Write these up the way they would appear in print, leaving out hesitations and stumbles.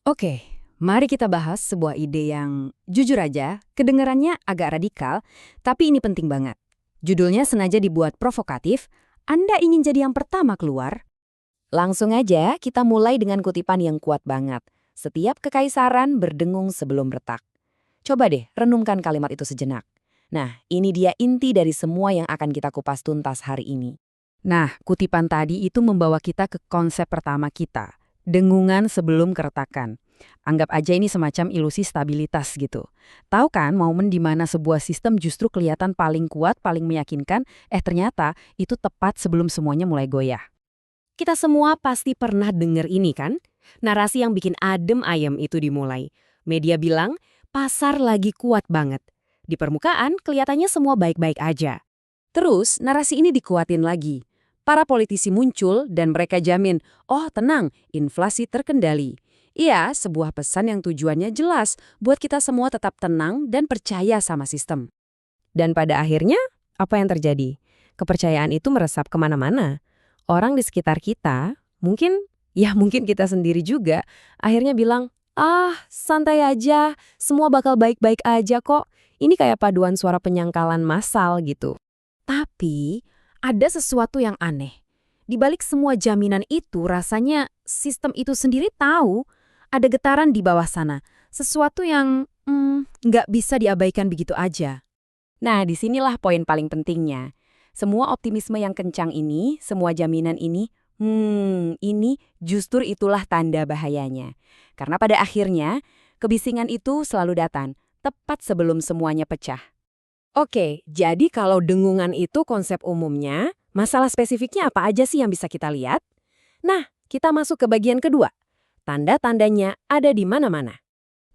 Oke, mari kita bahas sebuah ide yang jujur aja, kedengarannya agak radikal, tapi ini penting banget. Judulnya sengaja dibuat provokatif, Anda ingin jadi yang pertama keluar? Langsung aja kita mulai dengan kutipan yang kuat banget. Setiap kekaisaran berdengung sebelum retak. Coba deh renungkan kalimat itu sejenak. Nah, ini dia inti dari semua yang akan kita kupas tuntas hari ini. Nah, kutipan tadi itu membawa kita ke konsep pertama kita, dengungan sebelum keretakan. Anggap aja ini semacam ilusi stabilitas gitu. Tahu kan momen di mana sebuah sistem justru kelihatan paling kuat, paling meyakinkan, ternyata itu tepat sebelum semuanya mulai goyah. Kita semua pasti pernah dengar ini kan? Narasi yang bikin adem ayem itu dimulai. Media bilang, pasar lagi kuat banget. Di permukaan, kelihatannya semua baik-baik aja. Terus, narasi ini dikuatin lagi. Para politisi muncul dan mereka jamin, oh tenang, inflasi terkendali. Iya, sebuah pesan yang tujuannya jelas buat kita semua tetap tenang dan percaya sama sistem. Dan pada akhirnya, apa yang terjadi? Kepercayaan itu meresap kemana-mana. Orang di sekitar kita, mungkin kita sendiri juga, akhirnya bilang, santai aja, semua bakal baik-baik aja kok. Ini kayak paduan suara penyangkalan massal gitu. Tapi, ada sesuatu yang aneh. Di balik semua jaminan itu, rasanya sistem itu sendiri tahu ada getaran di bawah sana. Sesuatu yang nggak bisa diabaikan begitu aja. Nah, disinilah poin paling pentingnya. Semua optimisme yang kencang ini, semua jaminan ini justru itulah tanda bahayanya. Karena pada akhirnya, kebisingan itu selalu datang, tepat sebelum semuanya pecah. Oke, jadi kalau dengungan itu konsep umumnya, masalah spesifiknya apa aja sih yang bisa kita lihat? Nah, kita masuk ke bagian kedua. Tanda-tandanya ada di mana-mana.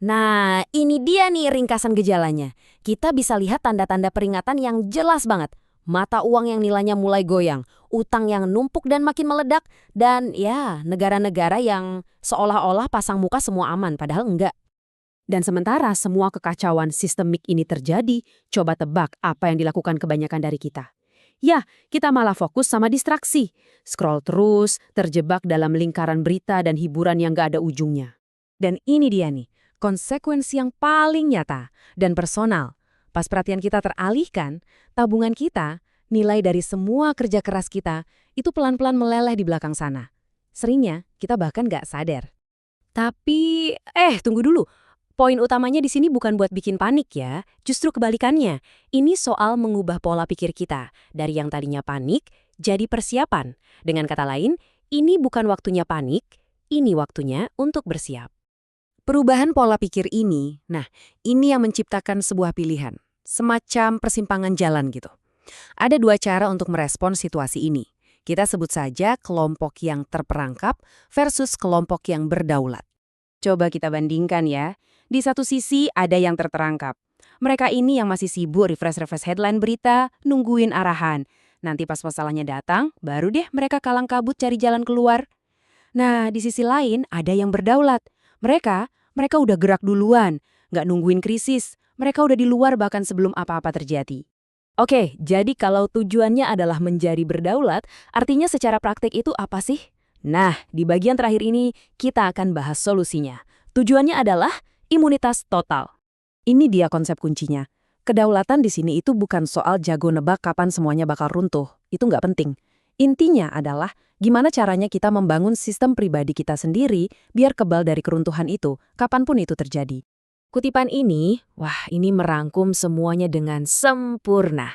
Nah, ini dia nih ringkasan gejalanya. Kita bisa lihat tanda-tanda peringatan yang jelas banget. Mata uang yang nilainya mulai goyang, utang yang numpuk dan makin meledak, dan ya, negara-negara yang seolah-olah pasang muka semua aman, padahal enggak. Dan sementara semua kekacauan sistemik ini terjadi, coba tebak apa yang dilakukan kebanyakan dari kita. Ya, kita malah fokus sama distraksi. Scroll terus, terjebak dalam lingkaran berita dan hiburan yang gak ada ujungnya. Dan ini dia nih, konsekuensi yang paling nyata dan personal. Pas perhatian kita teralihkan, tabungan kita, nilai dari semua kerja keras kita, itu pelan-pelan meleleh di belakang sana. Seringnya, kita bahkan gak sadar. Tapi, tunggu dulu. Poin utamanya di sini bukan buat bikin panik ya, justru kebalikannya. Ini soal mengubah pola pikir kita. Dari yang tadinya panik, jadi persiapan. Dengan kata lain, ini bukan waktunya panik, ini waktunya untuk bersiap. Perubahan pola pikir ini, nah, ini yang menciptakan sebuah pilihan. Semacam persimpangan jalan gitu. Ada dua cara untuk merespon situasi ini. Kita sebut saja kelompok yang terperangkap versus kelompok yang berdaulat. Coba kita bandingkan ya. Di satu sisi ada yang terperangkap. Mereka ini yang masih sibuk refresh-refresh headline berita, nungguin arahan. Nanti pas masalahnya datang, baru deh mereka kalang kabut cari jalan keluar. Nah, di sisi lain ada yang berdaulat. Mereka udah gerak duluan, nggak nungguin krisis. Mereka udah di luar bahkan sebelum apa-apa terjadi. Oke, jadi kalau tujuannya adalah menjadi berdaulat, artinya secara praktik itu apa sih? Nah, di bagian terakhir ini kita akan bahas solusinya. Tujuannya adalah imunitas total. Ini dia konsep kuncinya. Kedaulatan di sini itu bukan soal jago nebak kapan semuanya bakal runtuh. Itu nggak penting. Intinya adalah gimana caranya kita membangun sistem pribadi kita sendiri biar kebal dari keruntuhan itu, kapanpun itu terjadi. Kutipan ini, ini merangkum semuanya dengan sempurna.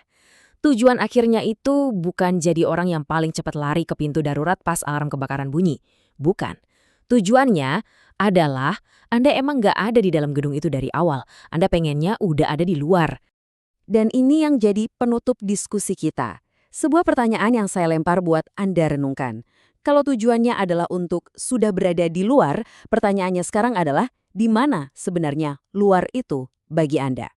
Tujuan akhirnya itu bukan jadi orang yang paling cepat lari ke pintu darurat pas alarm kebakaran bunyi. Bukan. Tujuannya adalah Anda emang nggak ada di dalam gedung itu dari awal. Anda pengennya udah ada di luar. Dan ini yang jadi penutup diskusi kita. Sebuah pertanyaan yang saya lempar buat Anda renungkan. Kalau tujuannya adalah untuk sudah berada di luar, pertanyaannya sekarang adalah di mana sebenarnya luar itu bagi Anda?